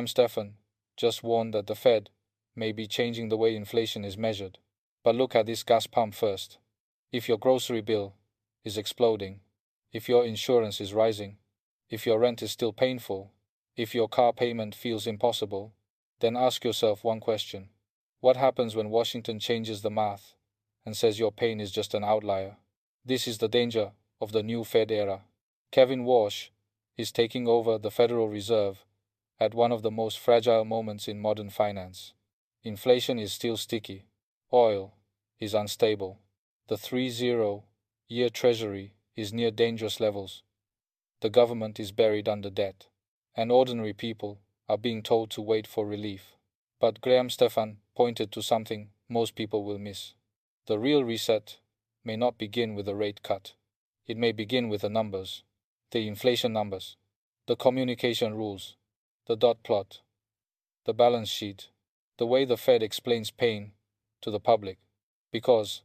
Stephan just warned that the Fed may be changing the way inflation is measured. But look at this gas pump first. If your grocery bill is exploding, if your insurance is rising, if your rent is still painful, if your car payment feels impossible, then ask yourself one question. What happens when Washington changes the math and says your pain is just an outlier? This is the danger of the new Fed era. Kevin Warsh is taking over the Federal Reserve at one of the most fragile moments in modern finance. Inflation is still sticky. Oil is unstable. The 30-year Treasury is near dangerous levels. The government is buried under debt, and ordinary people are being told to wait for relief. But Stephan pointed to something most people will miss. The real reset may not begin with a rate cut. It may begin with the numbers, the inflation numbers, the communication rules, the dot plot, the balance sheet, the way the Fed explains pain to the public. Because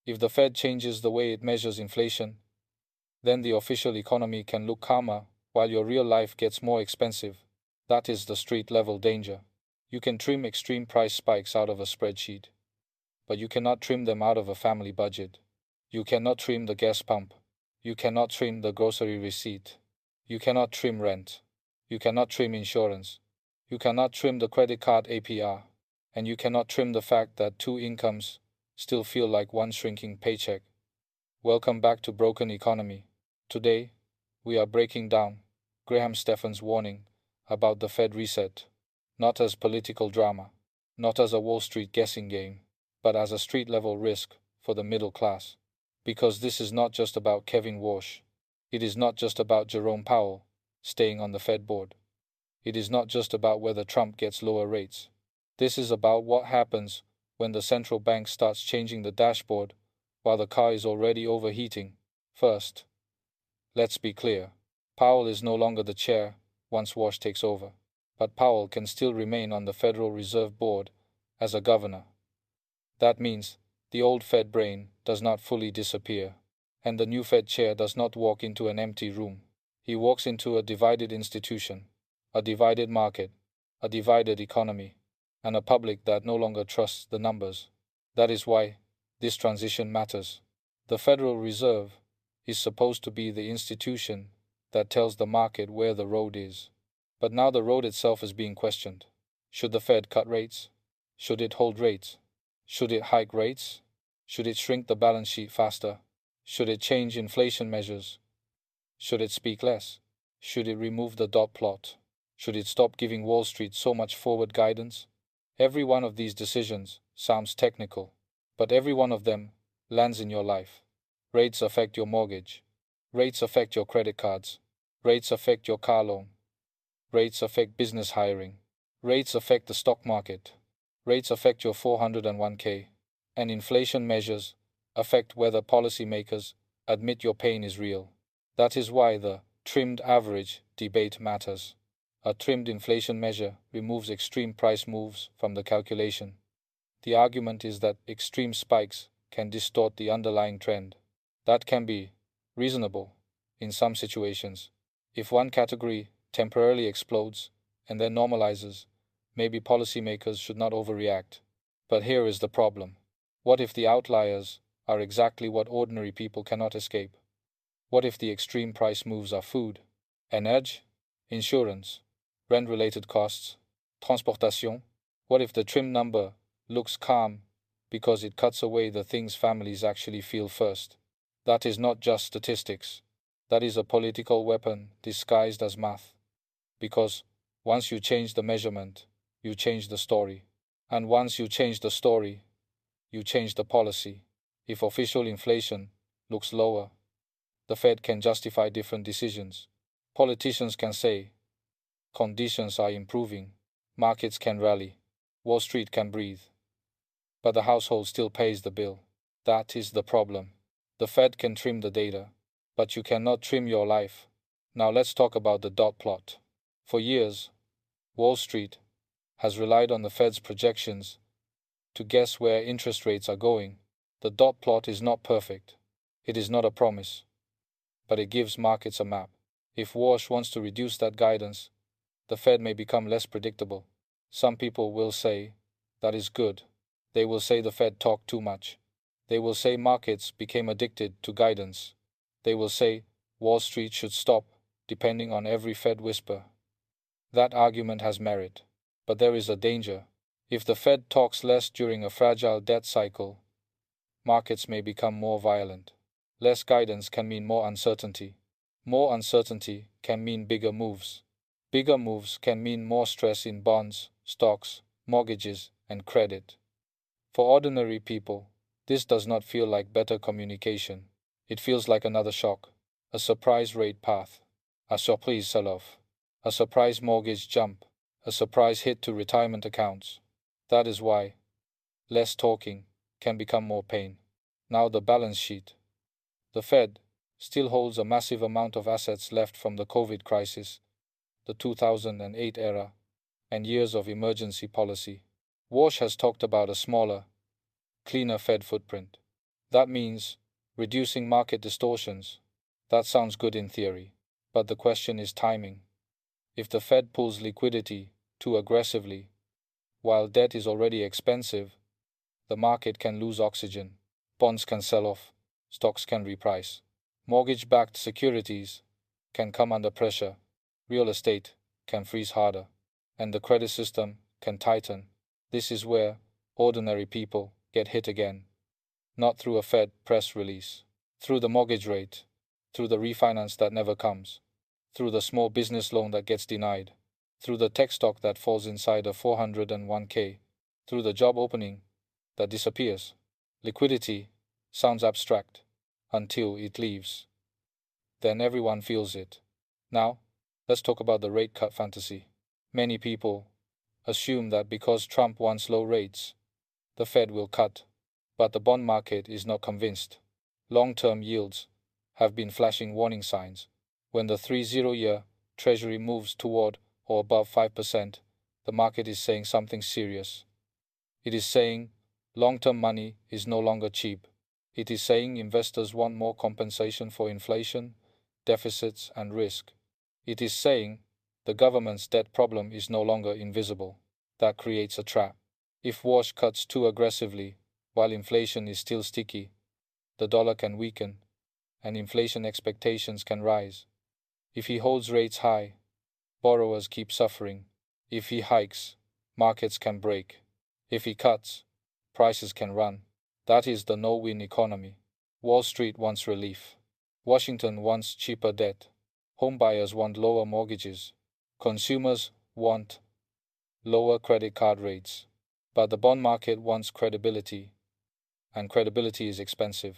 if the Fed changes the way it measures inflation, then the official economy can look calmer while your real life gets more expensive. That is the street-level danger. You can trim extreme price spikes out of a spreadsheet, but you cannot trim them out of a family budget. You cannot trim the gas pump. You cannot trim the grocery receipt. You cannot trim rent. You cannot trim insurance. You cannot trim the credit card APR. And you cannot trim the fact that two incomes still feel like one shrinking paycheck. Welcome back to Broken Economy. Today, we are breaking down Stephan's warning about the Fed reset, not as political drama, not as a Wall Street guessing game, but as a street-level risk for the middle class. Because this is not just about Kevin Warsh. It is not just about Jerome Powell staying on the Fed board. It is not just about whether Trump gets lower rates. This is about what happens when the central bank starts changing the dashboard while the car is already overheating. First, let's be clear. Powell is no longer the chair once Warsh takes over, but Powell can still remain on the Federal Reserve Board as a governor. That means the old Fed brain does not fully disappear, and the new Fed chair does not walk into an empty room. He walks into a divided institution, a divided market, a divided economy, and a public that no longer trusts the numbers. That is why this transition matters. The Federal Reserve is supposed to be the institution that tells the market where the road is. But now the road itself is being questioned. Should the Fed cut rates? Should it hold rates? Should it hike rates? Should it shrink the balance sheet faster? Should it change inflation measures? Should it speak less? Should it remove the dot plot? Should it stop giving Wall Street so much forward guidance? Every one of these decisions sounds technical, but every one of them lands in your life. Rates affect your mortgage. Rates affect your credit cards. Rates affect your car loan. Rates affect business hiring. Rates affect the stock market. Rates affect your 401k. And inflation measures affect whether policymakers admit your pain is real. That is why the trimmed average debate matters. A trimmed inflation measure removes extreme price moves from the calculation. The argument is that extreme spikes can distort the underlying trend. That can be reasonable in some situations. If one category temporarily explodes and then normalizes, maybe policymakers should not overreact. But here is the problem. What if the outliers are exactly what ordinary people cannot escape? What if the extreme price moves are food, energy, insurance, rent-related costs, transportation? What if the trim number looks calm because it cuts away the things families actually feel first? That is not just statistics. That is a political weapon disguised as math. Because once you change the measurement, you change the story. And once you change the story, you change the policy. If official inflation looks lower, the Fed can justify different decisions. Politicians can say, conditions are improving, markets can rally, Wall Street can breathe. But the household still pays the bill. That is the problem. The Fed can trim the data, but you cannot trim your life. Now let's talk about the dot plot. For years, Wall Street has relied on the Fed's projections to guess where interest rates are going. The dot plot is not perfect. It is not a promise. But it gives markets a map. If Warsh wants to reduce that guidance, The Fed may become less predictable. Some people will say, that is good. They will say the Fed talked too much. They will say markets became addicted to guidance. They will say Wall Street should stop depending on every Fed whisper. That argument has merit. But there is a danger. If the Fed talks less during a fragile debt cycle, markets may become more violent. Less guidance can mean more uncertainty. More uncertainty can mean bigger moves. Bigger moves can mean more stress in bonds, stocks, mortgages, and credit. For ordinary people, this does not feel like better communication. It feels like another shock, a surprise rate path, a surprise sell-off, a surprise mortgage jump, a surprise hit to retirement accounts. That is why less talking can become more pain. Now the balance sheet. The Fed still holds a massive amount of assets left from the COVID crisis, the 2008 era, and years of emergency policy. Warsh has talked about a smaller, cleaner Fed footprint. That means reducing market distortions. That sounds good in theory, but the question is timing. If the Fed pulls liquidity too aggressively, while debt is already expensive, the market can lose oxygen. Bonds can sell off, stocks can reprice, mortgage-backed securities can come under pressure, real estate can freeze harder, and the credit system can tighten. This is where ordinary people get hit again. Not through a Fed press release, through the mortgage rate, through the refinance that never comes, through the small business loan that gets denied, through the tech stock that falls inside a 401k, through the job opening that disappears. Liquidity sounds abstract until it leaves. Then everyone feels it. Now, let's talk about the rate cut fantasy. Many people assume that because Trump wants low rates, the Fed will cut, but the bond market is not convinced. Long-term yields have been flashing warning signs. When the 30-year Treasury moves toward or above 5%, the market is saying something serious. It is saying long-term money is no longer cheap. It is saying investors want more compensation for inflation, deficits, and risk. It is saying the government's debt problem is no longer invisible. That creates a trap. If Warsh cuts too aggressively, while inflation is still sticky, the dollar can weaken, and inflation expectations can rise. If he holds rates high, borrowers keep suffering. If he hikes, markets can break. If he cuts, prices can run. That is the no-win economy. Wall Street wants relief. Washington wants cheaper debt. Homebuyers want lower mortgages. Consumers want lower credit card rates. But the bond market wants credibility, and credibility is expensive.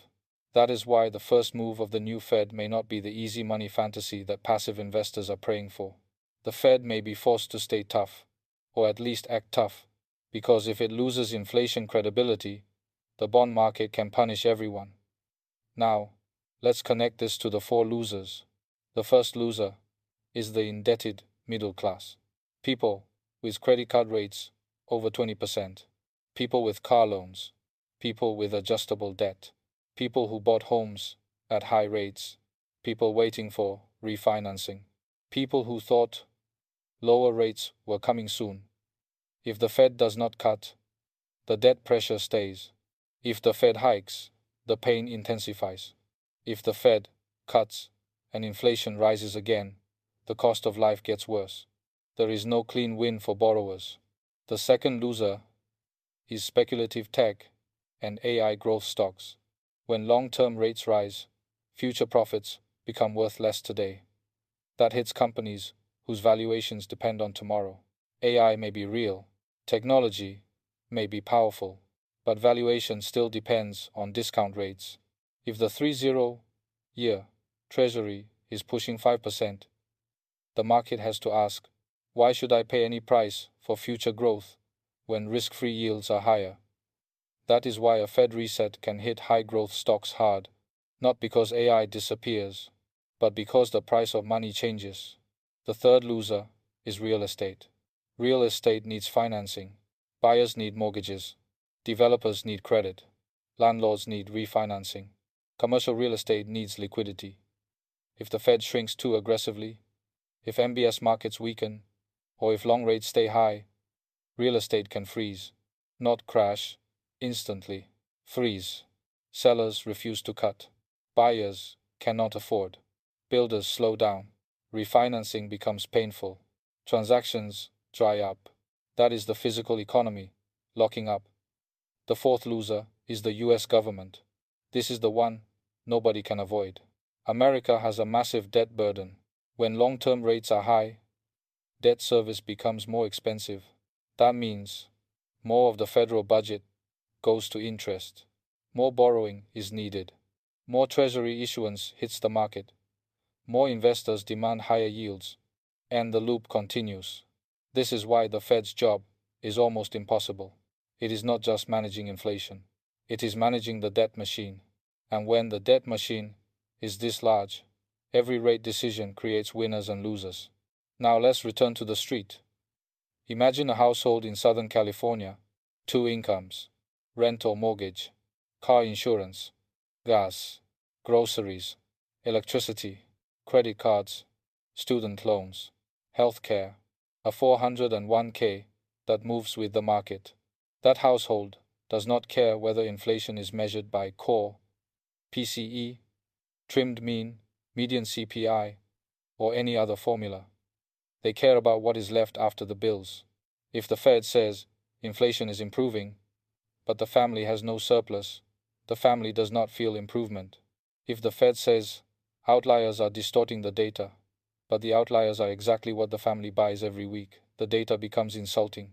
That is why the first move of the new Fed may not be the easy money fantasy that passive investors are praying for. The Fed may be forced to stay tough, or at least act tough, because if it loses inflation credibility, the bond market can punish everyone. Now, let's connect this to the four losers. The first loser is the indebted middle class. People with credit card rates over 20%. People with car loans. People with adjustable debt. People who bought homes at high rates. People waiting for refinancing. People who thought lower rates were coming soon. If the Fed does not cut, the debt pressure stays. If the Fed hikes, the pain intensifies. If the Fed cuts and inflation rises again, the cost of life gets worse. There is no clean win for borrowers. The second loser is speculative tech and AI growth stocks. When long-term rates rise, future profits become worth less today. That hits companies whose valuations depend on tomorrow. AI may be real, technology may be powerful, but valuation still depends on discount rates. If the 30-year Treasury is pushing 5%, the market has to ask, why should I pay any price for future growth when risk-free yields are higher? That is why a Fed reset can hit high-growth stocks hard, not because AI disappears, but because the price of money changes. The third loser is real estate. Real estate needs financing. Buyers need mortgages. Developers need credit. Landlords need refinancing. Commercial real estate needs liquidity. If the Fed shrinks too aggressively, if MBS markets weaken, Or if long rates stay high, real estate can freeze. Not crash, instantly. Freeze. Sellers refuse to cut. Buyers cannot afford. Builders slow down. Refinancing becomes painful. Transactions dry up. That is the physical economy locking up. The fourth loser is the US government. This is the one nobody can avoid. America has a massive debt burden. When long-term rates are high, debt service becomes more expensive. That means more of the federal budget goes to interest. More borrowing is needed. More Treasury issuance hits the market. More investors demand higher yields. And the loop continues. This is why the Fed's job is almost impossible. It is not just managing inflation. It is managing the debt machine. And when the debt machine is this large, every rate decision creates winners and losers. Now let's return to the street. Imagine a household in Southern California, 2 incomes, rent or mortgage, car insurance, gas, groceries, electricity, credit cards, student loans, healthcare, a 401k that moves with the market. That household does not care whether inflation is measured by core, PCE, trimmed mean, median CPI, or any other formula. They care about what is left after the bills. If the Fed says inflation is improving, but the family has no surplus, the family does not feel improvement. If the Fed says outliers are distorting the data, but the outliers are exactly what the family buys every week, the data becomes insulting.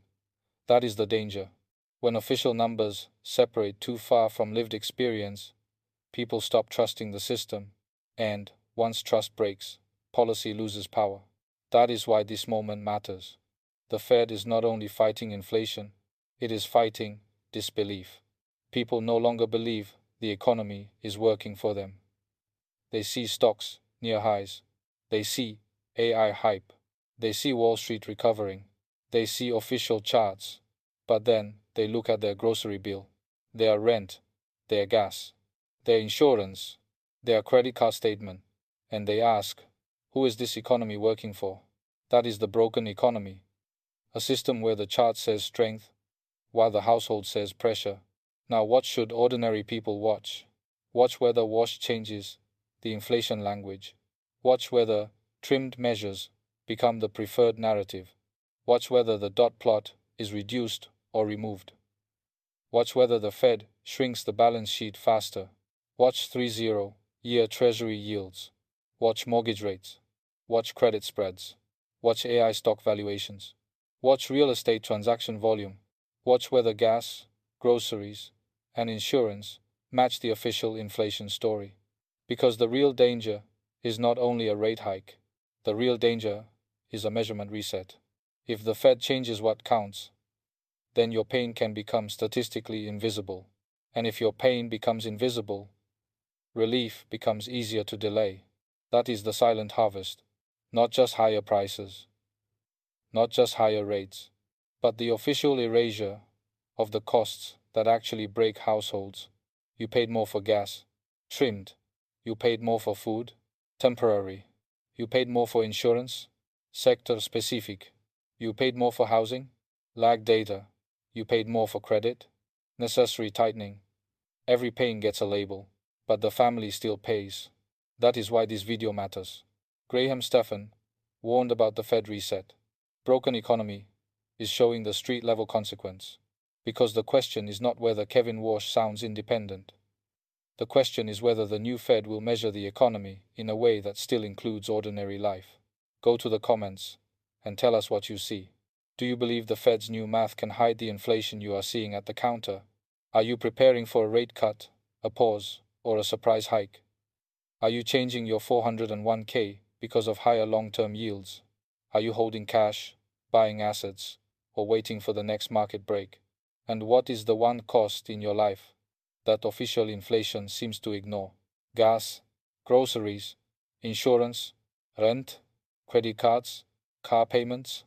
That is the danger. When official numbers separate too far from lived experience, people stop trusting the system, and once trust breaks, policy loses power. That is why this moment matters. The Fed is not only fighting inflation, it is fighting disbelief. People no longer believe the economy is working for them. They see stocks near highs. They see AI hype. They see Wall Street recovering. They see official charts. But then they look at their grocery bill, their rent, their gas, their insurance, their credit card statement, and they ask, who is this economy working for? That is the broken economy. A system where the chart says strength, while the household says pressure. Now what should ordinary people watch? Watch whether Warsh changes the inflation language. Watch whether trimmed measures become the preferred narrative. Watch whether the dot plot is reduced or removed. Watch whether the Fed shrinks the balance sheet faster. Watch 30-year Treasury yields. Watch mortgage rates. Watch credit spreads. Watch AI stock valuations. Watch real estate transaction volume. Watch whether gas, groceries, and insurance match the official inflation story. Because the real danger is not only a rate hike, the real danger is a measurement reset. If the Fed changes what counts, then your pain can become statistically invisible. And if your pain becomes invisible, relief becomes easier to delay. That is the silent harvest. Not just higher prices, not just higher rates, but the official erasure of the costs that actually break households. You paid more for gas, trimmed. You paid more for food, temporary. You paid more for insurance, sector specific. You paid more for housing, lag data. You paid more for credit, necessary tightening. Every pain gets a label, but the family still pays. That is why this video matters. Stephan warned about the Fed reset. Broken economy is showing the street-level consequence. Because the question is not whether Kevin Warsh sounds independent. The question is whether the new Fed will measure the economy in a way that still includes ordinary life. Go to the comments and tell us what you see. Do you believe the Fed's new math can hide the inflation you are seeing at the counter? Are you preparing for a rate cut, a pause, or a surprise hike? Are you changing your 401k because of higher long-term yields? Are you holding cash, buying assets, or waiting for the next market break? And what is the one cost in your life that official inflation seems to ignore? Gas, groceries, insurance, rent, credit cards, car payments?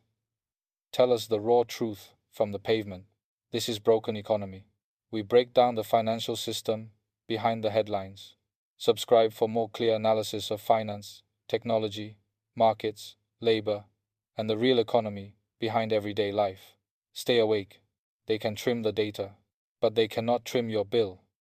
Tell us the raw truth from the pavement. This is Broken Economy. We break down the financial system behind the headlines. Subscribe for more clear analysis of finance, technology, markets, labor, and the real economy behind everyday life. Stay awake. They can trim the data, but they cannot trim your bill.